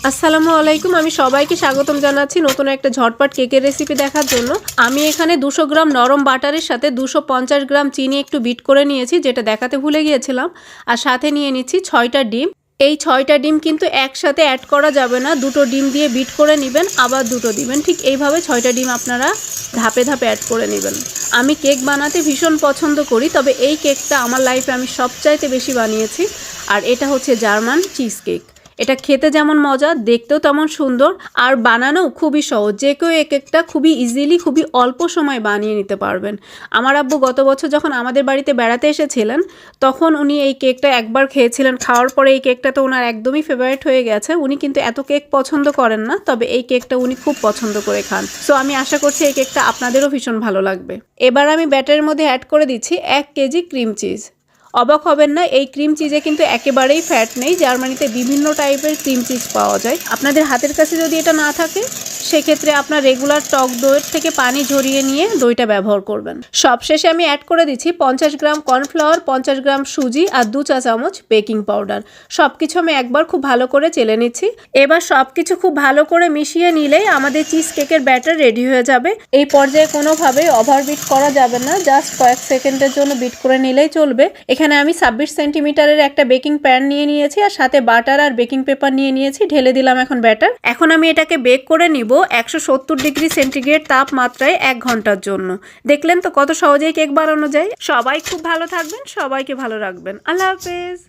আসসালামু আলাইকুম। আমি সবাইকে স্বাগতম জানাচ্ছি নতুন একটা ঝটপট কেকের রেসিপি দেখার জন্য। আমি এখানে 200 গ্রাম নরম বাটারের সাথে 250 গ্রাম চিনি একটু বিট করে নিয়েছি, যেটা দেখাতে ভুলে গিয়েছিলাম। আর সাথে নিয়ে নিচ্ছি 6টা ডিম। এই 6টা ডিম কিন্তু একসাথে অ্যাড করা যাবে না, দুটো ডিম দিয়ে বিট করে নেবেন, আবার দুটো দিবেন। ঠিক এইভাবে 6টা ডিম আপনারা ধাপে ধাপে অ্যাড করে নেবেন। আমি কেক বানাতে ভীষণ পছন্দ করি, তবে এই কেকটা আমার লাইফে আমি সবচাইতে বেশি বানিয়েছি। আর এটা হচ্ছে জার্মান চিজ কেক। এটা খেতে যেমন মজা, দেখতেও তেমন সুন্দর, আর বানানোও খুবই সহজ। যে কেউ এই কেকটা খুবই ইজিলি, খুবই অল্প সময় বানিয়ে নিতে পারবেন। আমার আব্বু গত বছর যখন আমাদের বাড়িতে বেড়াতে এসেছিলেন, তখন উনি এই কেকটা একবার খেয়েছিলেন। খাওয়ার পরে এই কেকটা তো ওনার একদমই ফেভারিট হয়ে গেছে। উনি কিন্তু এত কেক পছন্দ করেন না, তবে এই কেকটা উনি খুব পছন্দ করে খান। সো আমি আশা করছি এই কেকটা আপনাদেরও ভীষণ ভালো লাগবে। এবার আমি ব্যাটারের মধ্যে অ্যাড করে দিচ্ছি 1 কেজি ক্রিম চিজ। অবাক হবেন না, এই ক্রিম চিজে কিন্তু একেবারেই ফ্যাট নেই। জার্মানিতে বিভিন্ন টাইপের ক্রিম চিজ পাওয়া যায়। আপনাদের হাতের কাছে যদি এটা না থাকে, সেক্ষেত্রে আপনার রেগুলার টক দইয়ের থেকে পানি ঝরিয়ে নিয়ে দইটা ব্যবহার করবেন। সবশেষে আমি অ্যাড করে দিচ্ছি 50 গ্রাম কর্নফ্লাওয়ার, 50 গ্রাম সুজি আর 2 চা চামচ বেকিং পাউডার। সব কিছু আমি একবার খুব ভালো করে চেলে নিচ্ছি। এবার সব কিছু খুব ভালো করে মিশিয়ে নিলেই আমাদের চিজ কেকের ব্যাটার রেডি হয়ে যাবে। এই পর্যায়ে কোনোভাবেই ওভারবিট করা যাবে না, জাস্ট কয়েক সেকেন্ডের জন্য বিট করে নিলেই চলবে। এখানে আমি 26 সেন্টিমিটারের একটা বেকিং প্যান নিয়ে নিয়েছি, আর সাথে বাটার আর বেকিং পেপার নিয়ে নিয়েছি। ঢেলে দিলাম এখন ব্যাটার। এখন আমি এটাকে বেক করে নিব 170 ডিগ্রি সেন্টিগ্রেড তাপমাত্রায় 1 ঘন্টার জন্য। দেখলেন তো কত সহজেই কেক বানানো যায়। সবাই খুব ভালো থাকবেন, সবাইকে ভালো রাখবেন। আল্লাহ হাফেজ।